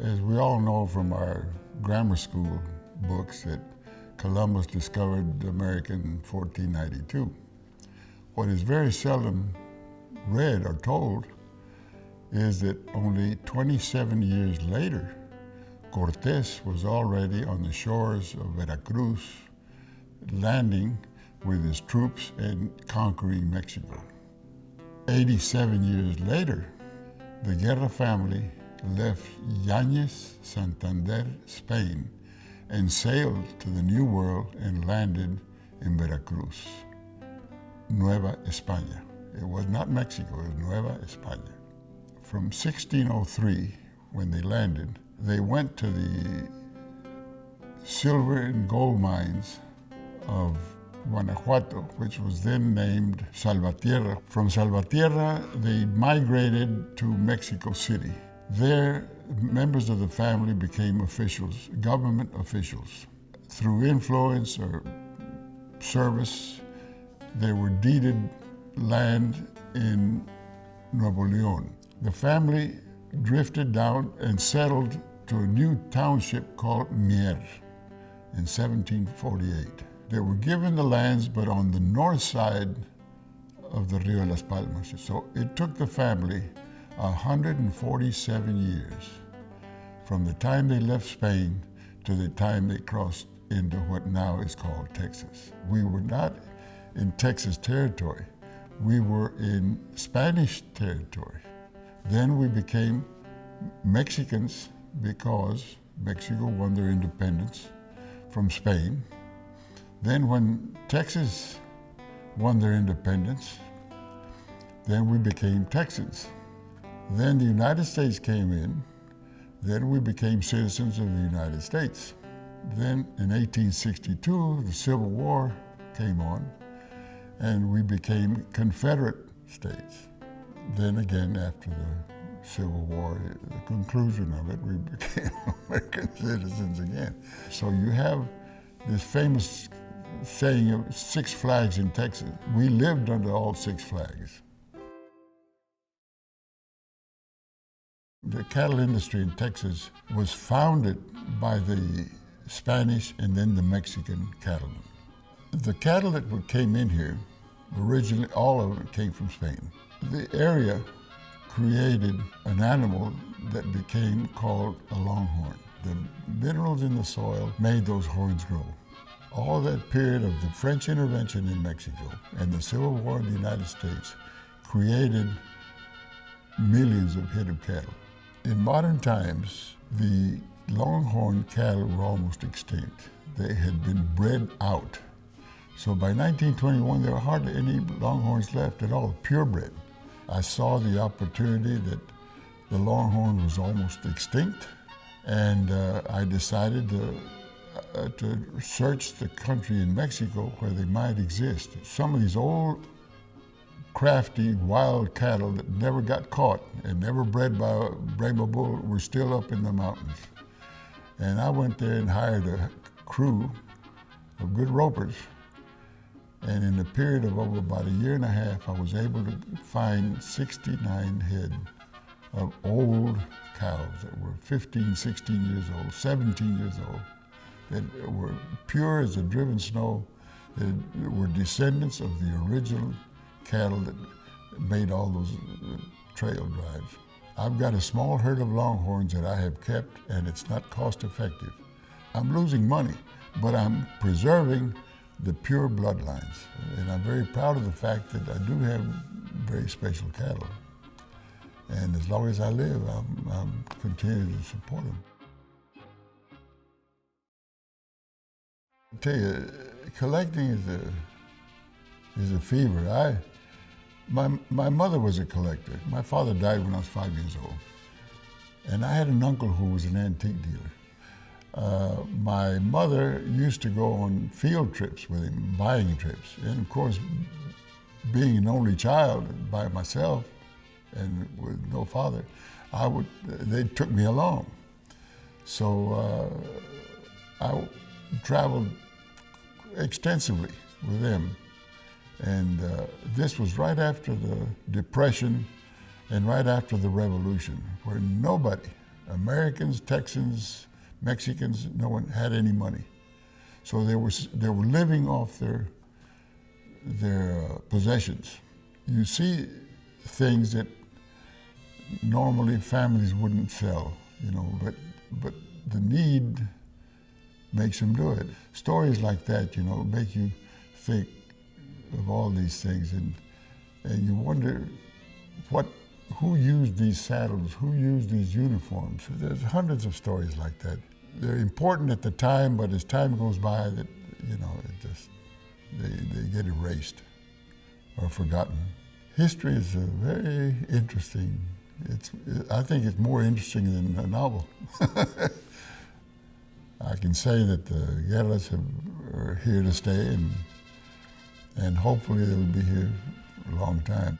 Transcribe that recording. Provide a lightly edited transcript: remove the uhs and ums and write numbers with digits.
As we all know from our grammar school books that Columbus discovered America in 1492. What is very seldom read or told is that only 27 years later, Cortés was already on the shores of Veracruz, landing with his troops and conquering Mexico. 87 years later, the Guerra family left Yáñez, Santander, Spain, and sailed to the New World and landed in Veracruz, Nueva España. It was not Mexico, it was Nueva España. From 1603, when they landed, they went to the silver and gold mines of Guanajuato, which was then named Salvatierra. From Salvatierra, they migrated to Mexico City. There, members of the family became officials, government officials. Through influence or service, they were deeded land in Nuevo León. The family drifted down and settled to a new township called Mier in 1748. They were given the lands, but on the north side of the Rio de las Palmas. So it took the family 147 years from the time they left Spain to the time they crossed into what now is called Texas. We were not in Texas territory. We were in Spanish territory. Then we became Mexicans because Mexico won their independence from Spain. Then when Texas won their independence, then we became Texans. Then the United States came in, then we became citizens of the United States. Then in 1862, the Civil War came on, and we became Confederate states. Then again, after the Civil War, the conclusion of it, we became American citizens again. So you have this famous saying of 6 flags in Texas. We lived under all 6 flags. The cattle industry in Texas was founded by the Spanish and then the Mexican cattlemen. The cattle that came in here, originally all of it came from Spain. The area created an animal that became called a longhorn. The minerals in the soil made those horns grow. All that period of the French intervention in Mexico and the Civil War in the United States created millions of head of cattle. In modern times, the longhorn cattle were almost extinct. They had been bred out. So by 1921, there were hardly any longhorns left at all, purebred. I saw the opportunity that the longhorn was almost extinct, and I decided to search the country in Mexico where they might exist. Some of these old, crafty, wild cattle that never got caught and never bred by a Brahma bull were still up in the mountains. And I went there and hired a crew of good ropers. And in a period of over about a year and a half, I was able to find 69 head of old cows that were 15, 16 years old, 17 years old, that were pure as the driven snow, that were descendants of the original cattle that made all those trail drives. I've got a small herd of longhorns that I have kept, and it's not cost effective. I'm losing money, but I'm preserving the pure bloodlines. And I'm very proud of the fact that I do have very special cattle. And as long as I live, I'm continuing to support them. I tell you, collecting is a fever. My mother was a collector. My father died when I was 5 years old. And I had an uncle who was an antique dealer. My mother used to go on field trips with him, buying trips. And of course, being an only child by myself and with no father, they took me along. So I traveled extensively with them. And this was right after the Depression and right after the Revolution, where nobody Americans, Texans, Mexicans, no one had any money. So they were living off their possessions. You see things that normally families wouldn't sell, but the need makes them do it. Stories like that, make you think of all these things, and you wonder who used these saddles, who used these uniforms. There's hundreds of stories like that. They're important at the time, but as time goes by, they get erased or forgotten. History is very interesting. I think it's more interesting than a novel. I can say that the Guerras are here to stay, and hopefully they'll be here for a long time.